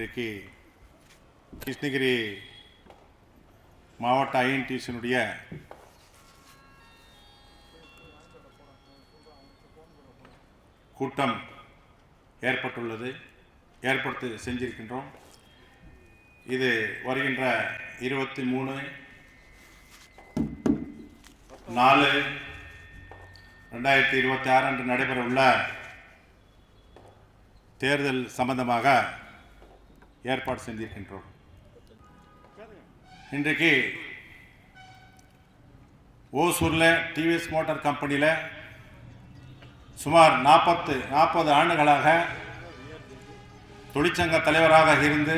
இன்றைக்கு கிருஷ்ணகிரி மாவட்ட ஐஎன்டிசியினுடைய கூட்டம் ஏற்படுத்தி செஞ்சிருக்கின்றோம். இது வருகின்ற 23/4/2026 அன்று நடைபெற உள்ள தேர்தல் சம்பந்தமாக ஏற்பாடு செஞ்சிருக்கின்றோம். இன்றைக்கு ஓசூரில் டிவிஎஸ் மோட்டார் கம்பெனியில் சுமார் 40 ஆண்டுகளாக தொழிற்சங்க தலைவராக இருந்து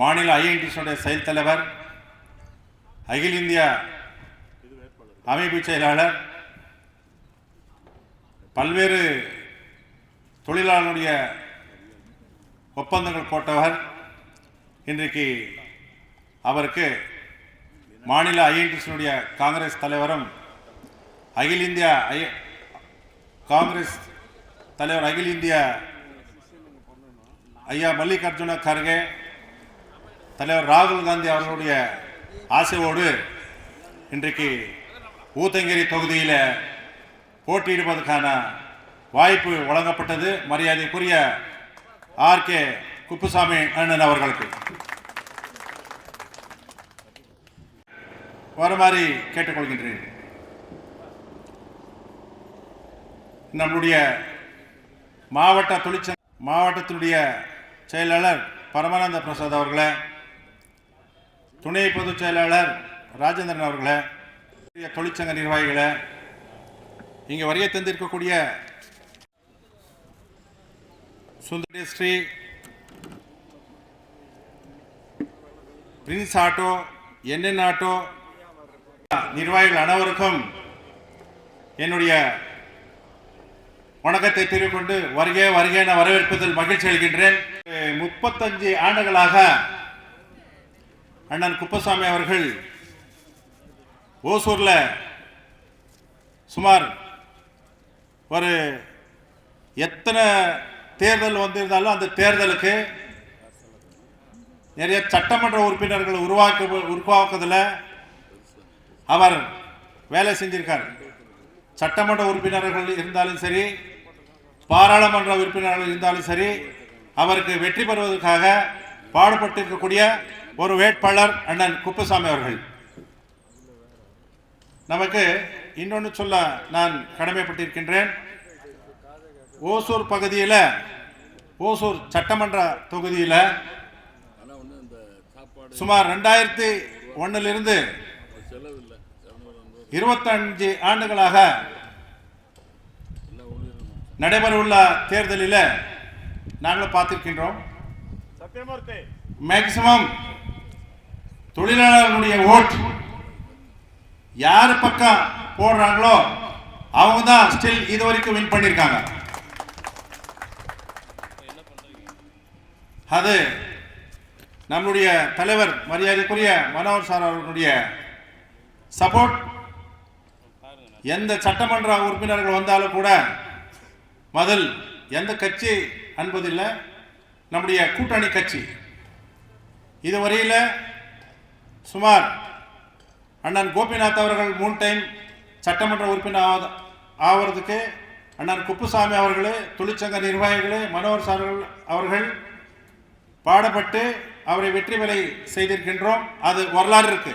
மாநில ஐஎன்டிசியுடைய செயல் தலைவர், அகில இந்திய அமைப்பு செயலாளர், பல்வேறு தொழிலாளர்களுடைய ஒப்பந்தங்கள் போட்டவர். இன்றைக்கு அவருக்கு மாநில ஐஎன்டிசியுடைய காங்கிரஸ் தலைவரும் அகில இந்திய காங்கிரஸ் தலைவர் அகில இந்திய ஐயா மல்லிகார்ஜுன கர்கே, தலைவர் ராகுல் காந்தி அவர்களுடைய ஆசையோடு இன்றைக்கு ஊத்தங்கரி தொகுதியில் போட்டியிடுவதற்கான வாய்ப்பு வழங்கப்பட்டது. மரியாதைக்குரிய ஆர்.கே. குப்புசாமி அண்ணன் அவர்களுக்கு வருமாறி கேட்டுக்கொள்கின்றேன். நம்முடைய மாவட்டத்தினுடைய செயலாளர் பரமானந்த பிரசாத் அவர்களே, துணை பொதுச் செயலாளர் ராஜேந்திரன் அவர்களே, தொழிற்சங்க நிர்வாகிகளை, இங்கே வருகை தந்திருக்கக்கூடிய சுந்தரஸ்ரீ, பிரின்ஸ் ஆட்டோ, என்என் ஆட்டோ நிர்வாகிகள் அனைவருக்கும் என்னுடைய வணக்கத்தை தெரிவிக்கொண்டு வருகை என வரவேற்பதில் மகிழ்ச்சி அளிக்கின்றேன். 35 ஆண்டுகளாக அண்ணன் குப்புசாமி அவர்கள் ஓசூரில் சுமார் ஒரு எத்தனை தேர்தல் வந்திருந்தாலும் அந்த தேர்தலுக்கு நிறைய சட்டமன்ற உறுப்பினர்கள் உருவாக்குவதில் அவர் வேலை செஞ்சிருக்கார். சட்டமன்ற உறுப்பினர்கள் இருந்தாலும் சரி, பாராளுமன்ற உறுப்பினர்கள் இருந்தாலும் சரி, அவருக்கு வெற்றி பெறுவதற்காக பாடுபட்டிருக்கக்கூடிய ஒரு வேட்பாளர் அண்ணன் குப்புசாமி அவர்கள். நமக்கு இன்னொன்று சொல்ல நான் கடமைப்பட்டிருக்கின்றேன். ஓசூர் பகுதியில், ஓசூர் சட்டமன்ற தொகுதியில் சுமார் 2001 25 ஆண்டுகளாக நடைபெறவுள்ள தேர்தலில் நாங்கள் பார்த்திருக்கின்றோம். மேக்சிமம் தொழிலாளர்களுடைய ஓட் யார் பக்கம் போடுறாங்களோ அவங்க தான் ஸ்டில் இதுவரைக்கும் வின் பண்ணியிருக்காங்க. அது நம்முடைய தலைவர் மரியாதைக்குரிய மனோகர் சார் அவர்களுடைய சப்போர்ட். எந்த சட்டமன்ற உறுப்பினர்கள் வந்தாலும் கூட முதல் எந்த கட்சி என்பதில்லை, நம்முடைய கூட்டணி கட்சி. இதுவரையில் சுமார் அண்ணன் கோபிநாத் அவர்கள் 3 டைம் சட்டமன்ற உறுப்பினர் ஆவறதுக்கு அண்ணன் குப்புசாமி அவர்களே, தொழிற்சங்க நிர்வாகிகளே, மனோகர் சார் அவர்கள் பாடப்பட்டு அவரை வெற்றி பெற செய்திருக்கின்றோம். அது வரலாறு இருக்கு.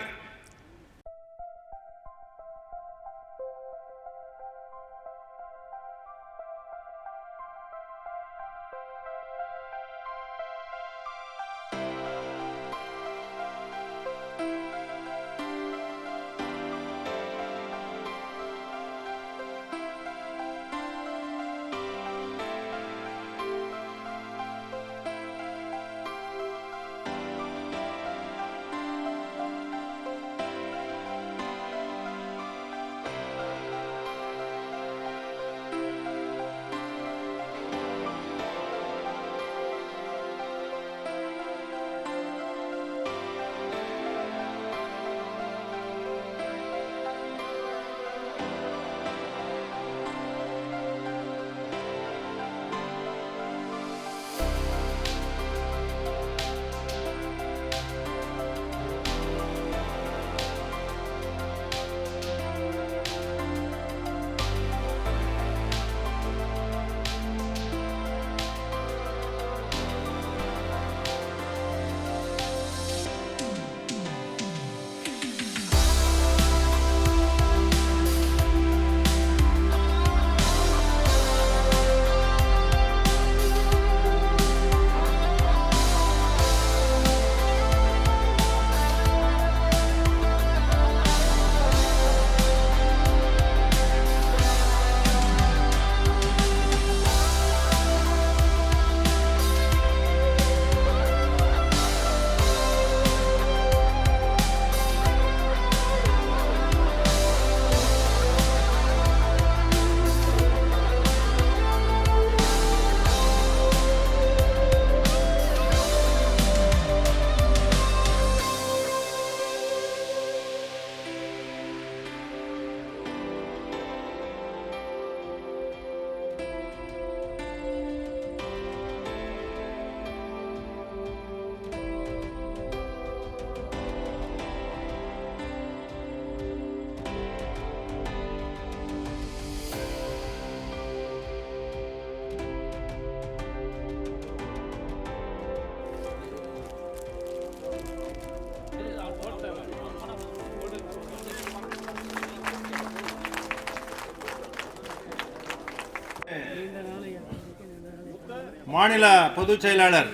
மாநில பொதுச் செயலாளர்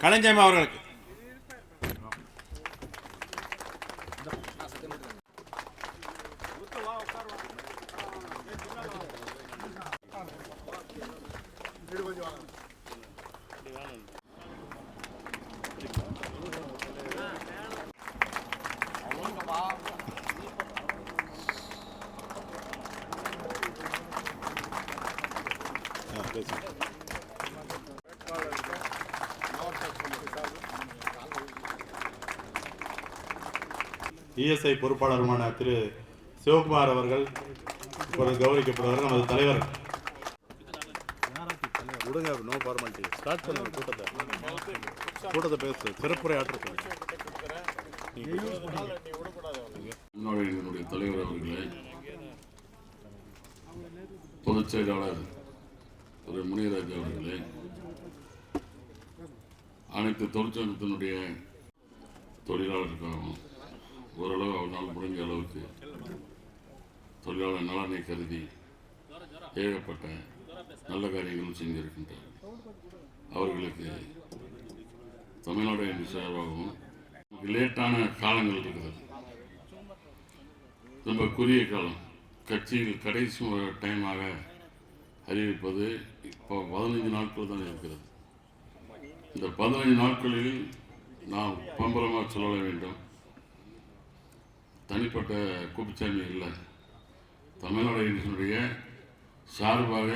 களஞ்சியம் அவர்களுக்கு. இஎஸ்ஐ பொறுப்பாளருமான திரு சிவகுமார் அவர்கள் இப்பொழுது கௌரவிக்கப்படுவார்கள். நமது தலைவர் விடுங்க, நோ ஃபார்மாலிட்டி, ஸ்டார்ட் பண்ணுங்க. கூட்டத்தை பேசு, சிறப்புரை ஆற்றுங்க. என்னுடைய தலைவர் அவர்களே, பொதுச் செயலாளர் திரு முனிராஜ் அவர்களே, அனைத்து தொழிற்சங்கத்தினுடைய தொழிலாளர்களுக்காகவும் ஓரளவு அவனால் முடிஞ்ச அளவுக்கு தொழிலாளர் நலனை கருதி ஏகப்பட்ட நல்ல காரியங்களும் செஞ்சிருக்கின்றார். அவர்களுக்கு தமிழ்நாடு என்ற சார்பாகவும் லேட்டான காலங்கள் இருக்கிறது, ரொம்ப குறுகிய காலம். கட்சியில் கடைசி டைமாக அறிவிப்பது இப்போ 15 நாட்கள் தான் இருக்கிறது. இந்த 15 நாட்களில் நாம் பம்பரமாக சொல்ல வேண்டும். தனிப்பட்ட குப்பிச்சாமி இல்லை, தமிழ்நாடு அரசினுடைய சார்பாக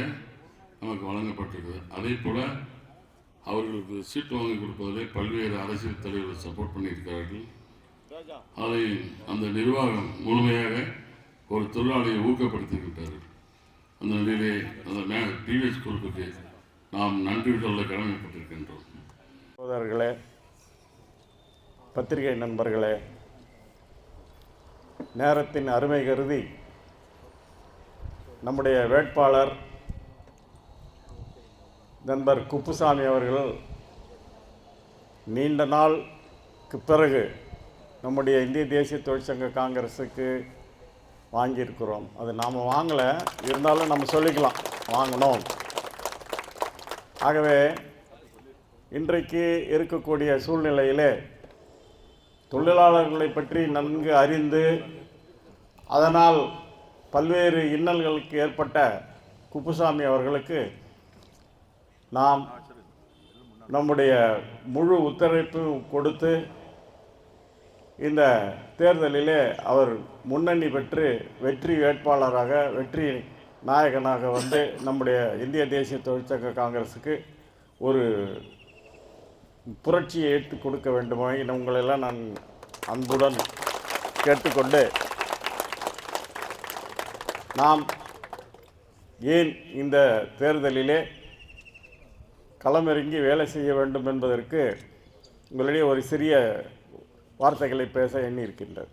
நமக்கு வழங்கப்பட்டிருக்கிறது. அதே போல் அவர்களுக்கு சீட்டு வாங்கி கொடுப்பதிலே பல்வேறு அரசியல் தலைவர்கள் சப்போர்ட் பண்ணியிருக்கிறார்கள். அதை அந்த நிர்வாகம் முழுமையாக ஒரு தொழிலாளியை ஊக்கப்படுத்திவிட்டார்கள். அந்த நிலையிலே அந்த டிவிஎஸ் குழுவுக்கு நாம் நன்றி சொல்ல கடமைப்பட்டிருக்கின்றோம். சகோதரர்களே, பத்திரிகை நண்பர்களே, நேரத்தின் அருமை கருதி நம்முடைய வேட்பாளர் நண்பர் குப்புசாமி அவர்கள் நீண்ட நாளுக்கு பிறகு நம்முடைய இந்திய தேசிய தொழிற்சங்க காங்கிரஸுக்கு வாங்கியிருக்கிறோம். அது நாம் வாங்கலை, இருந்தாலும் நம்ம சொல்லிக்கலாம் வாங்கினோம். ஆகவே இன்றைக்கு இருக்கக்கூடிய சூழ்நிலையிலே தொழிலாளர்களை பற்றி நன்கு அறிந்து அதனால் பல்வேறு இன்னல்களுக்கு ஏற்பட்ட குப்புசாமி அவர்களுக்கு நாம் நம்முடைய முழு ஒத்துழைப்பு கொடுத்து இந்த தேர்தலிலே அவர் முன்னணி பெற்று வெற்றி வேட்பாளராக, வெற்றி நாயகனாக வந்து நம்முடைய இந்திய தேசிய தொழிற்சங்க காங்கிரஸுக்கு ஒரு புரட்சியை ஏற்று கொடுக்க வேண்டுமா என உங்களெல்லாம் நான் அன்புடன் கேட்டுக்கொண்டு, நாம் ஏன் இந்த தேர்தலிலே களமிறங்கி வேலை செய்ய வேண்டும் என்பதற்கு உங்களிடையே ஒரு சிறிய வார்த்தைகளை பேச எண்ணியிருக்கின்றது.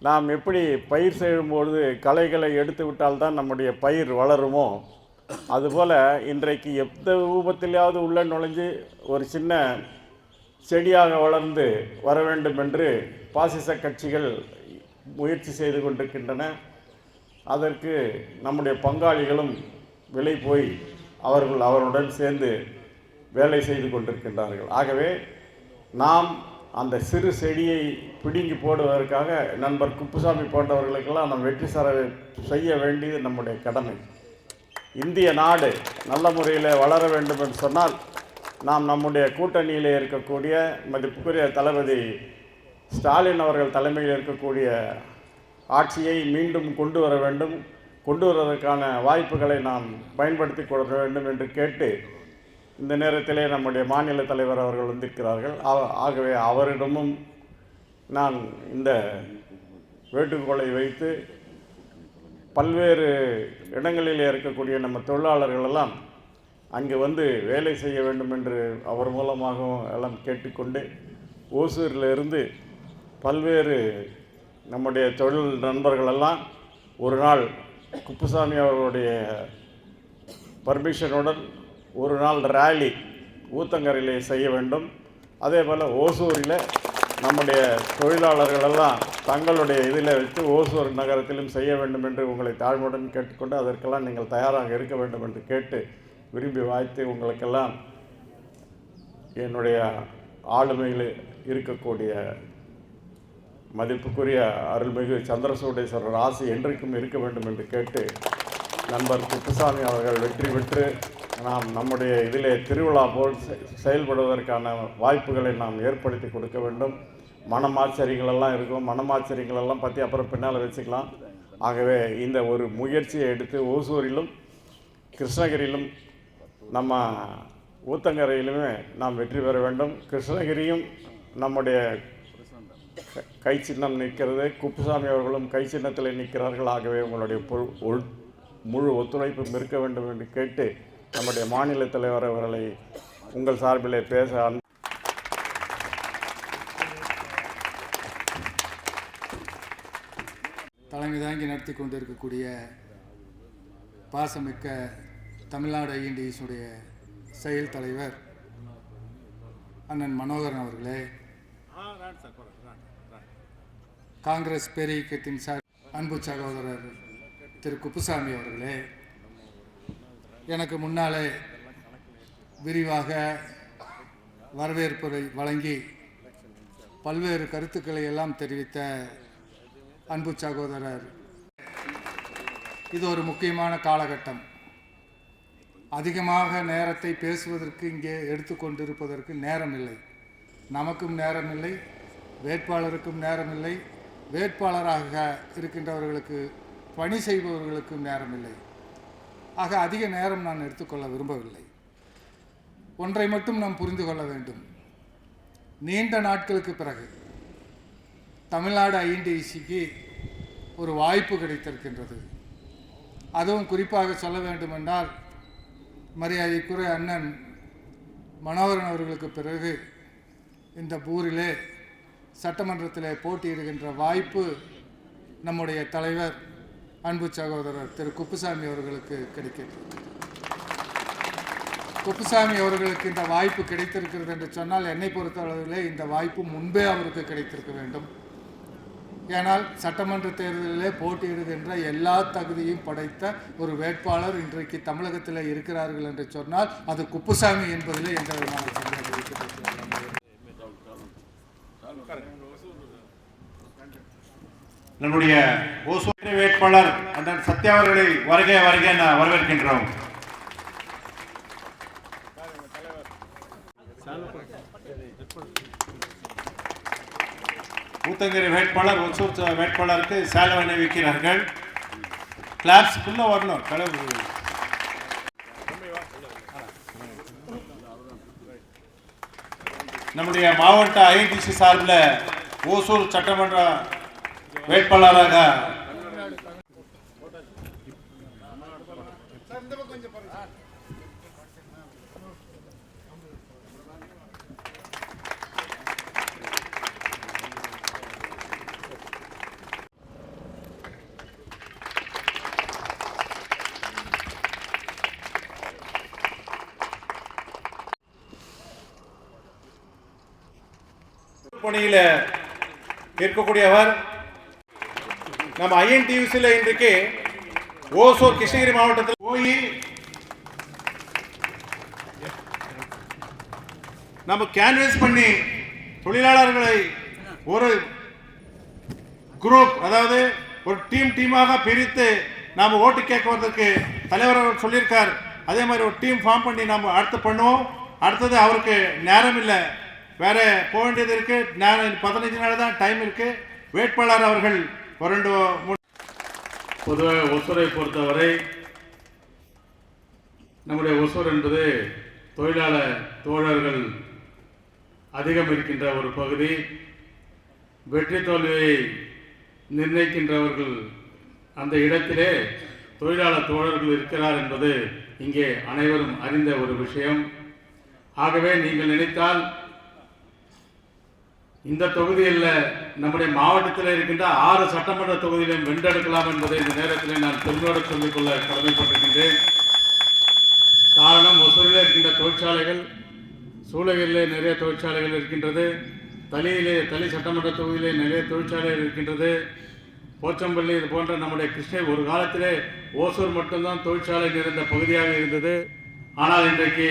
நாம் எப்படி பயிர் செய்யும்பொழுது களைகளை எடுத்து விட்டால்தான் நம்முடைய பயிர் வளருமோ, அதுபோல் இன்றைக்கு எந்த ரூபத்திலேயாவது உள்ள நுழைஞ்சு ஒரு சின்ன செடியாக வளர்ந்து வர வேண்டும் என்று பாசிச கட்சிகள் முயற்சி செய்து கொண்டிருக்கின்றன. அதற்கு நம்முடைய பங்காளிகளும் விலை போய் அவருடன் சேர்ந்து வேலை செய்து கொண்டிருக்கின்றார்கள். ஆகவே நாம் அந்த சிறு செடியை பிடுங்கி போடுவதற்காக நண்பர் குப்புசாமி போன்றவர்களுக்கெல்லாம் நாம் வெற்றி செய்ய வேண்டியது நம்முடைய கடமை. இந்திய நாடு நல்ல முறையில் வளர வேண்டும் என்று சொன்னால் நாம் நம்முடைய கூட்டணியில் இருக்கக்கூடிய மதிப்புக்குரிய தளபதி ஸ்டாலின் அவர்கள் தலைமையில் இருக்கக்கூடிய ஆட்சியை மீண்டும் கொண்டு வர வேண்டும். கொண்டு வருவதற்கான வாய்ப்புகளை நாம் பயன்படுத்தி கொள்ள வேண்டும் என்று கேட்டு, இந்த நேரத்திலே நம்முடைய மாநில தலைவர் அவர்கள் வந்திருக்கிறார்கள். ஆகவே அவரிடமும் நான் இந்த வேண்டுகோளை வைத்து பல்வேறு இடங்களில் இருக்கக்கூடிய நம்ம தொழிலாளர்களெல்லாம் அங்கே வந்து வேலை செய்ய வேண்டும் என்று அவர் மூலமாகவும் எல்லாம் கேட்டுக்கொண்டு, ஓசூரிலிருந்து பல்வேறு நம்முடைய தொழில் நண்பர்களெல்லாம் ஒரு நாள் குப்புசாமி அவர்களுடைய பர்மிஷனுடன் ஒரு நாள் ரேலி ஊத்தங்கரையிலே செய்ய வேண்டும். அதே போல் ஓசூரில் நம்முடைய தொழிலாளர்கள் எல்லாம் தங்களுடைய இதில் வைத்து ஓசூர் நகரத்திலும் செய்ய வேண்டும் என்று உங்களை தாழ்மையுடன் கேட்டுக்கொண்டு அதற்கெல்லாம் நீங்கள் தயாராக இருக்க வேண்டும் என்று கேட்டு விரும்பி வாழ்த்து உங்களுக்கெல்லாம் என்னுடைய ஆளுமையில் இருக்கக்கூடிய மதிப்புக்குரிய அருள்மிகு சந்திரசூடேஸ்வரர் ஆசி என்றைக்கும் இருக்க வேண்டும் என்று கேட்டு நண்பர் குப்புசாமி அவர்கள் வெற்றி பெற்று நாம் நம்முடைய இதிலே திருவிழா போல் செயல்படுவதற்கான வாய்ப்புகளை நாம் ஏற்படுத்தி கொடுக்க வேண்டும். மனமாச்சரியங்களெல்லாம் இருக்கும், மனமாச்சரியங்களெல்லாம் பற்றி அப்புறம் பின்னால் வச்சுக்கலாம். ஆகவே இந்த ஒரு முயற்சியை எடுத்து ஓசூரிலும் கிருஷ்ணகிரியிலும் நம்ம ஊத்தங்கரையிலுமே நாம் வெற்றி பெற வேண்டும். கிருஷ்ணகிரியும் நம்முடைய கை சின்னம் நிற்கிறது, குப்புசாமி அவர்களும் கை சின்னத்தில் நிற்கிறார்கள். ஆகவே உங்களுடைய முழு ஒத்துழைப்பும் இருக்க வேண்டும் என்று கேட்டு நம்முடைய மாநில தலைவர் அவர்களை உங்கள் சார்பிலே பேச தலைமை தாங்கி நடத்தி கொண்டிருக்கக்கூடிய பாசமிக்க தமிழ்நாடு ஐஎன்டிஎஸுடைய செயல் தலைவர் அண்ணன் மனோகரன் அவர்களே, காங்கிரஸ் பேரியக்கத்தின் அன்பு சகோதரர் திரு குப்புசாமி அவர்களே, எனக்கு முன்னாலே விரிவாக வரவேற்புரை வழங்கி பல்வேறு கருத்துக்களை எல்லாம் தெரிவித்த அன்பு சகோதரர், இது ஒரு முக்கியமான காலகட்டம். அதிகமாக நேரத்தை பேசுவதற்கு இங்கே எடுத்துக்கொண்டிருப்பதற்கு நேரமில்லை. நமக்கும் நேரமில்லை, வேட்பாளருக்கும் நேரமில்லை, வேட்பாளராக இருக்கின்றவர்களுக்கு பணி செய்பவர்களுக்கும் நேரமில்லை. ஆக அதிக நேரம் நான் எடுத்துக்கொள்ள விரும்பவில்லை. ஒன்றை மட்டும் நாம் புரிந்து கொள்ள வேண்டும். நீண்ட நாட்களுக்கு பிறகு தமிழ்நாடு ஐஎன்டிசிக்கு ஒரு வாய்ப்பு கிடைத்திருக்கின்றது. அதுவும் குறிப்பாக சொல்ல வேண்டுமென்றால் மரியாதைக்குரிய அண்ணன் மனோகரன் அவர்களுக்கு பிறகு இந்த ஊரிலே சட்டமன்றத்திலே போட்டியிடுகின்ற வாய்ப்பு நம்முடைய தலைவர் அன்பு சகோதரர் திரு குப்புசாமி அவர்களுக்கு கிடைக்கிறது. குப்புசாமி அவர்களுக்கு இந்த வாய்ப்பு கிடைத்திருக்கிறது என்று சொன்னால் என்னை பொறுத்தளவிலே இந்த வாய்ப்பு முன்பே அவருக்கு கிடைத்திருக்க வேண்டும். ஏனால் சட்டமன்ற தேர்தலிலே போட்டியிடுகின்ற எல்லா தகுதியும் படைத்த ஒரு வேட்பாளர் இன்றைக்கு தமிழகத்தில் இருக்கிறார்கள் என்று சொன்னால் அது குப்புசாமி என்பதிலே எந்த விதமான சந்தேகம் இருக்கிறது. நம்முடைய ஓசூர் வேட்பாளர் அண்ணன் சத்யா அவர்களை வருகை என வரவேற்கின்றோம். ஊத்தங்கரை வேட்பாளர் ஓசூர் வேட்பாளருக்கு சேலை அணிவிக்கிறார்கள். கிளாப்ஸ்க்குள்ள வரணும். நம்முடைய மாவட்ட ஐஎன்டிசி சார்பில் ஓசூர் சட்டமன்ற வேட்பாளராக பணியில் இருக்கக்கூடியவர். நம்ம ஐஎன்டியூசியில் இன்றைக்கு ஓசூர் கிருஷ்ணகிரி மாவட்டத்தில் போய் நம்ம கேன்வஸ் பண்ணி தொழிலாளர்களை ஒரு குரூப், அதாவது ஒரு டீமாக பிரித்து நாம் ஓட்டு கேட்குவதற்கு தலைவர் அவர் சொல்லியிருக்கார். அதே மாதிரி ஒரு டீம் ஃபார்ம் பண்ணி நம்ம அடுத்து பண்ணுவோம். அடுத்தது அவருக்கு நேரம் இல்லை, வேற போக வேண்டியது இருக்கு. நேரம் 15 நாள் தான் டைம் இருக்கு. வேட்பாளர் அவர்கள் பொதுவாக ஒசூரை பொறுத்தவரை நம்முடைய ஒசூர் என்பது தோழர்கள் அதிகம் இருக்கின்ற ஒரு பகுதி. வெற்றி தோல்வியை நிர்ணயிக்கின்றவர்கள் அந்த இடத்திலே தோழர்கள் இருக்கிறார் என்பது இங்கே அனைவரும் அறிந்த ஒரு விஷயம். ஆகவே நீங்கள் நினைத்தால் இந்த தொகுதியில் நம்முடைய மாவட்டத்தில் இருக்கின்ற 6 சட்டமன்ற தொகுதியிலும் வென்றெடுக்கலாம் என்பதை இந்த நேரத்தில் நான் பெருமையோடு சொல்லிக்கொள்ள கடமைப்பட்டிருக்கின்றேன். காரணம், ஒசூரில் இருக்கின்ற தொழிற்சாலைகள், சூளகிரியில் நிறைய தொழிற்சாலைகள் இருக்கின்றது, தளி சட்டமன்ற தொகுதியிலே நிறைய தொழிற்சாலைகள் இருக்கின்றது. போச்சம்பள்ளி இது போன்ற நம்முடைய கிருஷ்ணகிரி ஒரு காலத்திலே ஓசூர் மட்டும்தான் தொழிற்சாலை நிறைந்த பகுதியாக இருந்தது. ஆனால் இன்றைக்கு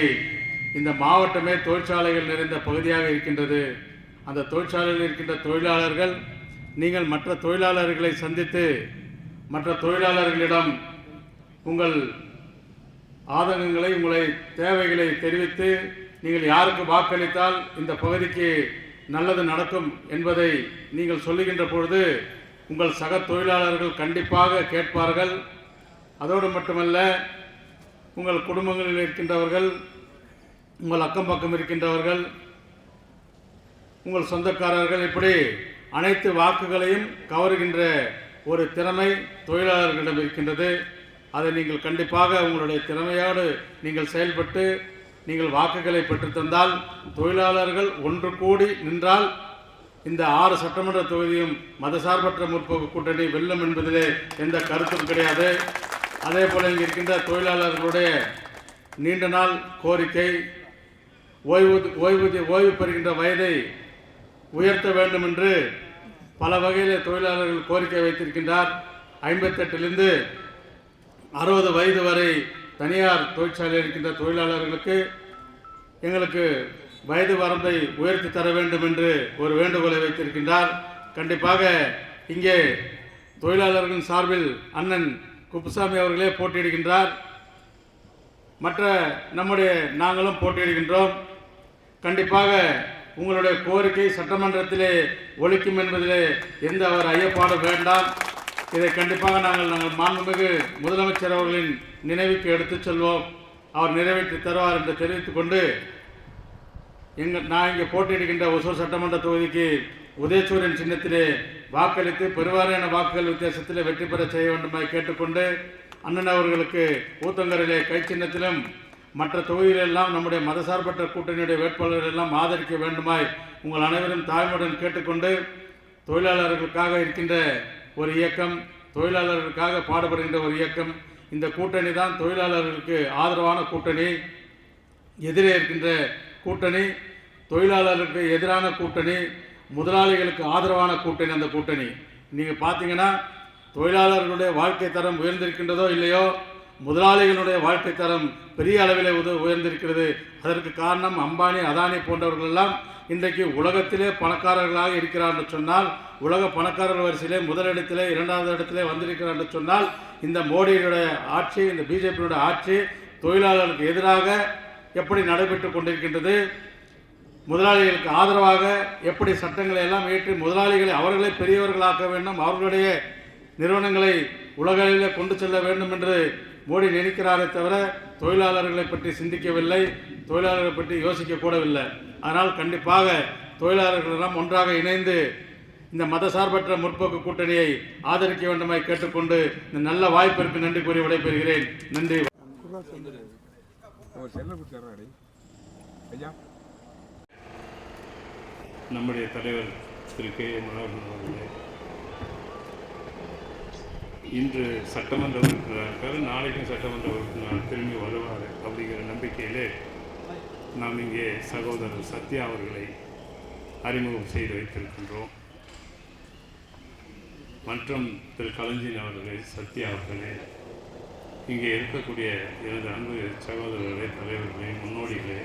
இந்த மாவட்டமே தொழிற்சாலைகள் நிறைந்த பகுதியாக இருக்கின்றது. அந்த தொழிற்சாலையில் இருக்கின்ற தொழிலாளர்கள், நீங்கள் மற்ற தொழிலாளர்களை சந்தித்து மற்ற தொழிலாளர்களிடம் உங்கள் ஆதங்கங்களை, உங்களை தேவைகளை தெரிவித்து நீங்கள் யாருக்கு வாக்களித்தால் இந்த பகுதிக்கு நல்லது நடக்கும் என்பதை நீங்கள் சொல்லுகின்ற பொழுது உங்கள் சக தொழிலாளர்கள் கண்டிப்பாக கேட்பார்கள். அதோடு மட்டுமல்ல, உங்கள் குடும்பங்களில் இருக்கின்றவர்கள், உங்கள் அக்கம் பக்கம் இருக்கின்றவர்கள், உங்கள் சொந்தக்காரர்கள், இப்படி அனைத்து வாக்குகளையும் கவருகின்ற ஒரு திறமை தொழிலாளர்களிடம் இருக்கின்றது. அதை நீங்கள் கண்டிப்பாக உங்களுடைய திறமையோடு நீங்கள் செயல்பட்டு நீங்கள் வாக்குகளை பெற்றுத்தந்தால், தொழிலாளர்கள் ஒன்று கூடி நின்றால் இந்த 6 சட்டமன்ற தொகுதியும் மதசார்பற்ற முற்போக்கு கூட்டணி வெல்லும் என்பதிலே எந்த கருத்தும் கிடையாது. அதே போல இங்கே இருக்கின்ற தொழிலாளர்களுடைய நீண்ட நாள் கோரிக்கை, ஓய்வு பெறுகின்ற வயதை உயர்த்த வேண்டும் என்று பல வகையில் தொழிலாளர்கள் கோரிக்கை வைத்திருக்கின்றார். 58லிருந்து 60 வயது வரை தனியார் தொழிற்சாலையில் இருக்கின்ற தொழிலாளர்களுக்கு எங்களுக்கு வயது வரம்பை உயர்த்தி தர வேண்டும் என்று ஒரு வேண்டுகோளை வைத்திருக்கின்றார். கண்டிப்பாக இங்கே தொழிலாளர்களின் சார்பில் அண்ணன் குப்புசாமி அவர்களே போட்டியிடுகின்றார். மற்ற நாங்களும் போட்டியிடுகின்றோம். கண்டிப்பாக உங்களுடைய கோரிக்கை சட்டமன்றத்திலே ஒலிக்கும் என்பதிலே எந்த ஒரு ஐயப்பாடும் வேண்டாம். இதை கண்டிப்பாக நாங்கள் மாண்புமிகு முதலமைச்சர் அவர்களின் நினைவுக்கு எடுத்துச் செல்வோம். அவர் நிறைவேற்றி தருவார் என்று தெரிவித்துக் கொண்டு, நான் இங்கே போட்டியிடுகின்ற ஒசூர் சட்டமன்ற தொகுதிக்கு உதயசூரியன் சின்னத்திலே வாக்களித்து பெருவாரியான வாக்குகள் வித்தியாசத்திலே வெற்றி பெற செய்ய வேண்டுமாய் கேட்டுக்கொண்டு, அண்ணன் அவர்களுக்கு ஊத்தங்கரையிலே கை சின்னத்திலும் மற்ற தொகுதிகளெல்லாம் நம்முடைய மதசார்பற்ற கூட்டணியுடைய வேட்பாளர்கள் எல்லாம் ஆதரிக்க வேண்டுமாய் உங்கள் அனைவரும் தாய்மையுடன் கேட்டுக்கொண்டு, தொழிலாளர்களுக்காக இருக்கின்ற ஒரு இயக்கம், தொழிலாளர்களுக்காக பாடுபடுகின்ற ஒரு இயக்கம், இந்த கூட்டணி தான் தொழிலாளர்களுக்கு ஆதரவான கூட்டணி. எதிரே இருக்கின்ற கூட்டணி தொழிலாளர்களுக்கு எதிரான கூட்டணி, முதலாளிகளுக்கு ஆதரவான கூட்டணி. அந்த கூட்டணி நீங்கள் பார்த்தீங்கன்னா தொழிலாளர்களுடைய வாழ்க்கை தரம் உயர்ந்திருக்கின்றதோ இல்லையோ, முதலாளிகளுடைய வாழ்க்கை தரம் பெரிய அளவில் உயர்ந்திருக்கிறது. அதற்கு காரணம் அம்பானி, அதானி போன்றவர்கள் எல்லாம் இன்றைக்கு உலகத்திலே பணக்காரர்களாக இருக்கிறார் என்று சொன்னால், உலக பணக்காரர்கள் வரிசையிலே முதலிடத்திலே 2வது இடத்திலே வந்திருக்கிறார் என்று சொன்னால், இந்த மோடியுடைய ஆட்சி, இந்த பிஜேபியுடைய ஆட்சி தொழிலாளர்களுக்கு எதிராக எப்படி நடைபெற்று கொண்டிருக்கின்றது, முதலாளிகளுக்கு ஆதரவாக எப்படி சட்டங்களை எல்லாம் ஏற்றி முதலாளிகளை அவர்களே பெரியவர்களாக்க வேண்டும், அவர்களுடைய நிறுவனங்களை உலகிலே கொண்டு செல்ல வேண்டும் என்று மோடி நினைக்கிறாரே தவிர தொழிலாளர்களை பற்றி சிந்திக்கவில்லை, தொழிலாளர்களை பற்றி யோசிக்க கூடவில்லை. அதனால் கண்டிப்பாக தொழிலாளர்களெல்லாம் ஒன்றாக இணைந்து இந்த மதசார்பற்ற முற்போக்கு கூட்டணியை ஆதரிக்க வேண்டுமாய் கேட்டுக்கொண்டு இந்த நல்ல வாய்ப்பிற்கு நன்றி கூறி விடைபெறுகிறேன். நன்றி. நம்முடைய தலைவர் திரு கே மனோகரன் அவர்களே, இன்று சட்டமன்ற உறுப்பினராக, நாளைக்கும் சட்டமன்ற உறுப்பினர் திரும்பி வருவார் அப்படிங்கிற நம்பிக்கையிலே நாம் இங்கே சகோதரர் சத்யா அவர்களை அறிமுகம் செய்து வைத்திருக்கின்றோம். மற்றும் திரு கலைஞன் அவர்களே, சத்யா அவர்களே, இங்கே இருக்கக்கூடிய எனது அன்பு சகோதரர்களே, தலைவர்களே, முன்னோடிகளே,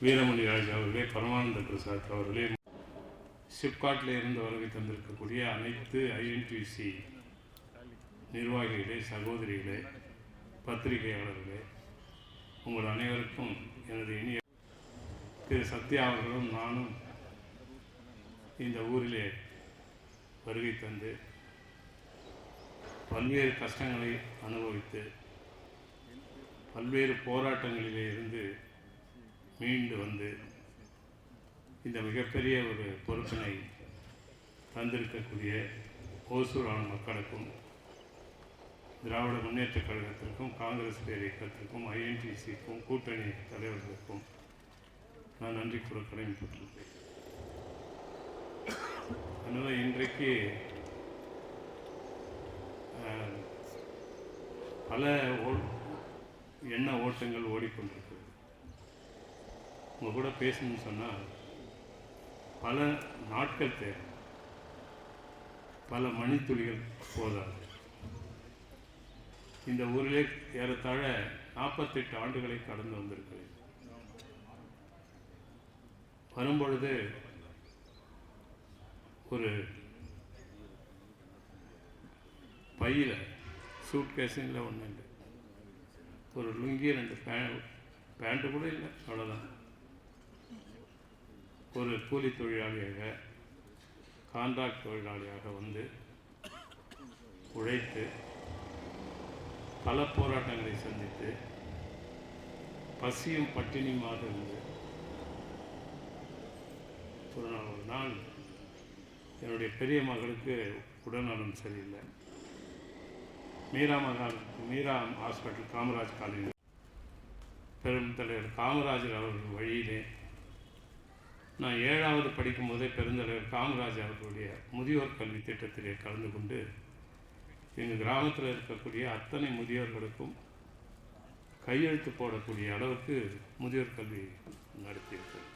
வீரமணி ராஜ் அவர்களே, பரமானந்த பிரசாத் அவர்களே, சிப்காட்டில் இருந்து வருகை தந்திருக்கக்கூடிய அனைத்து ஐஎன்டிசி நிர்வாகிகளே, சகோதரிகளே, பத்திரிகையாளர்களே, உங்கள் அனைவருக்கும் எனது இனிய திரு சத்யா அவர்களும் நானும் இந்த ஊரிலே வருகை தந்து பல்வேறு கஷ்டங்களை அனுபவித்து பல்வேறு போராட்டங்களிலே இருந்து மீண்டு வந்து இந்த மிகப்பெரிய ஒரு பொறுப்பினை தந்திருக்கக்கூடிய ஓசூர் மக்களுக்கும், திராவிட முன்னேற்றக் கழகத்திற்கும், காங்கிரஸ் பேர் இயக்கத்திற்கும், ஐஎன்டிசிக்கும், கூட்டணி தலைவர்களுக்கும் நான் நன்றி கூற கடமைப்பட்டிருக்கிறேன். அதனால் இன்றைக்கு பல எண்ண ஓட்டங்கள் ஓடிக்கொண்டிருக்கிறது. உங்கள் கூட பேசணும்னு சொன்னால் பல நாட்கள் தேவை, பல மணித்துளிகள் போதாது. இந்த ஊரிலே ஏறத்தாழ 48 ஆண்டுகளை கடந்து வந்திருக்கிறேன். வரும்பொழுது ஒரு பையில் சூட்கேஸுங்கள ஒன்றும் இல்லை, ஒரு லுங்கி 2 பேண்ட்டு கூட இல்லை, அவ்வளோதான். ஒரு கூலி தொழிலாளியாக, கான்ட்ராக்ட் தொழிலாளியாக வந்து உழைத்து பல போராட்டங்களை சந்தித்து பசியும் பட்டினியுமாக இருந்து ஒரு நாள் என்னுடைய பெரிய மகளுக்கு உடல்நலம் சரியில்லை. மீரா ஹாஸ்பிட்டல் காமராஜ் காலேஜ் பெரும் தலைவர் காமராஜர் அவர்கள் வழியிலே நான் 7வது படிக்கும் போதே பெருந்தலைவர் காமராஜ் அவர்களுடைய முதியோர் கல்வி திட்டத்திலே கலந்து கொண்டு எங்கள் கிராமத்தில் இருக்கக்கூடிய அத்தனை முதியோர்களுக்கும் கையெழுத்து போடக்கூடிய அளவுக்கு முதியோர் கல்வி நடத்தியிருக்கிறேன்.